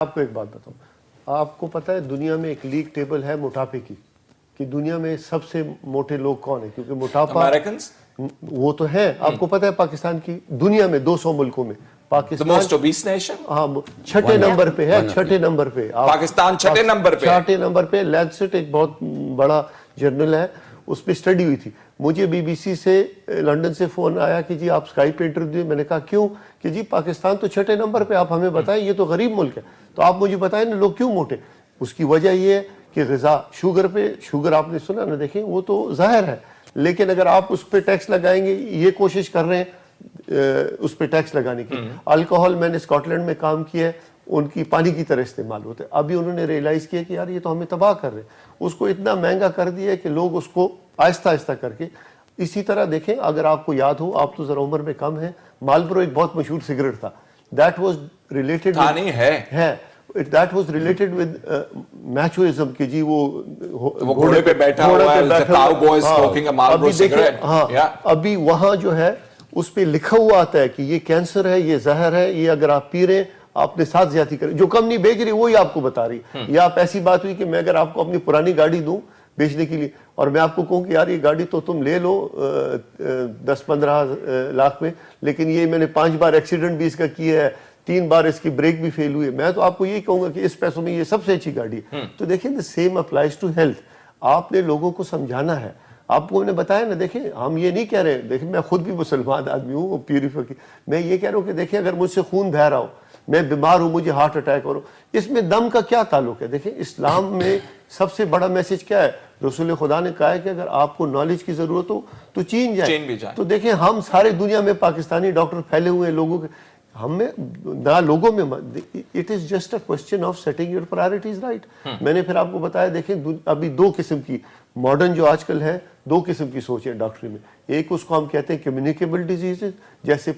آپ کو ایک بات بتاؤں، آپ کو پتا ہے دنیا میں ایک لیگ ٹیبل ہے موٹاپے کی کہ دنیا میں سب سے موٹے لوگ کون ہیں، کیونکہ موٹاپا امریکنز وہ تو ہے. آپ کو پتا ہے پاکستان کی دنیا میں 200 ملکوں میں پاکستان ہاں چھٹے نمبر پہ ہے. چھٹے نمبر پہ پاکستان چھٹے نمبر پہ. لینسٹ ایک بہت بڑا جرنل ہے، اس پہ اسٹڈی ہوئی تھی. مجھے بی بی سی سے لنڈن سے فون آیا کہ جی آپ اسکائپ پہ انٹرویو دیں. میں نے کہا کیوں؟ کہ جی پاکستان تو چھٹے نمبر پہ، آپ ہمیں بتائیں، یہ تو غریب ملک ہے، تو آپ مجھے بتائیں نا لوگ کیوں موٹے. اس کی وجہ یہ ہے کہ غذا، شوگر آپ نے سنا نا، دیکھیں وہ تو ظاہر ہے، لیکن اگر آپ اس پہ ٹیکس لگائیں گے، یہ کوشش کر رہے ہیں اس پہ ٹیکس لگانے کی. الکوہول میں نے اسکاٹ لینڈ میں کام کیا ہے، ان کی پانی کی طرح استعمال ہوتے ہیں. ابھی انہوں نے ریئلائز کیا کہ یار یہ تو ہمیں تباہ کر رہے ہیں. اس کو اتنا مہنگا کر دیا ہے کہ لوگ اس کو آہستہ آہستہ کر کے. اسی طرح دیکھیں، اگر آپ کو یاد ہو، آپ تو ذرا عمر میں کم ہیں، مالبرو ایک بہت مشہور سگریٹ تھا. That was related that was related with machoism کہ جی وہ گھوڑے پہ بیٹھا ہوا ہے, the cowboy smoking a Marlboro cigarette. ابھی وہاں جو ہے اس پہ لکھا ہوا آتا ہے کہ یہ کینسر ہے، یہ زہر ہے، یہ اگر آپ پی رہے ہیں آپ نے ساتھ زیادتی کریں. جو کمپنی بیچ رہی وہی آپ کو بتا رہی. یا آپ ایسی بات ہوئی کہ میں اگر آپ کو اپنی پرانی گاڑی دوں بیچنے کے لیے اور میں آپ کو کہوں کہ یار یہ گاڑی تو تم لے لو 10-15 لاکھ میں، لیکن یہ میں نے 5 بار ایکسیڈنٹ بھی اس کا کیا ہے، 3 بار اس کی بریک بھی فیل ہوئی ہے، میں تو آپ کو یہی کہوں گا کہ اس پیسوں میں یہ سب سے اچھی گاڑی ہے. تو دیکھیں the same applies to health. آپ نے لوگوں کو سمجھانا ہے. آپ کو نے بتایا نا، دیکھیں ہم یہ نہیں کہہ رہے، دیکھیں میں خود بھی مسلمان آدمی ہوں، پیوریفائی، میں یہ کہہ رہا ہوں کہ دیکھیں اگر مجھ سے خون بہہ رہا ہو، میں بیمار ہوں، مجھے ہارٹ اٹیک ہو رہا ہو، اس میں دم کا کیا تعلق ہے؟ دیکھیں اسلام میں سب سے بڑا میسج کیا ہے؟ رسول خدا نے کہا ہے کہ اگر آپ کو نالج کی ضرورت ہو تو چین جائے. تو دیکھیں ہم سارے دنیا میں پاکستانی ڈاکٹر پھیلے ہوئے ہیں لوگوں کے، ہمیں نہ لوگوں میں it is just a question of setting your priorities right. میں نے پھر آپ کو بتایا، دیکھیں ابھی 2 قسم کی ماڈرن جو آج کل ہے، 2 قسم کی سوچ ہے ڈاکٹری میں. ایک اس کو ہم کہتے ہیں کمیونیکیبل ڈیزیز، جیسے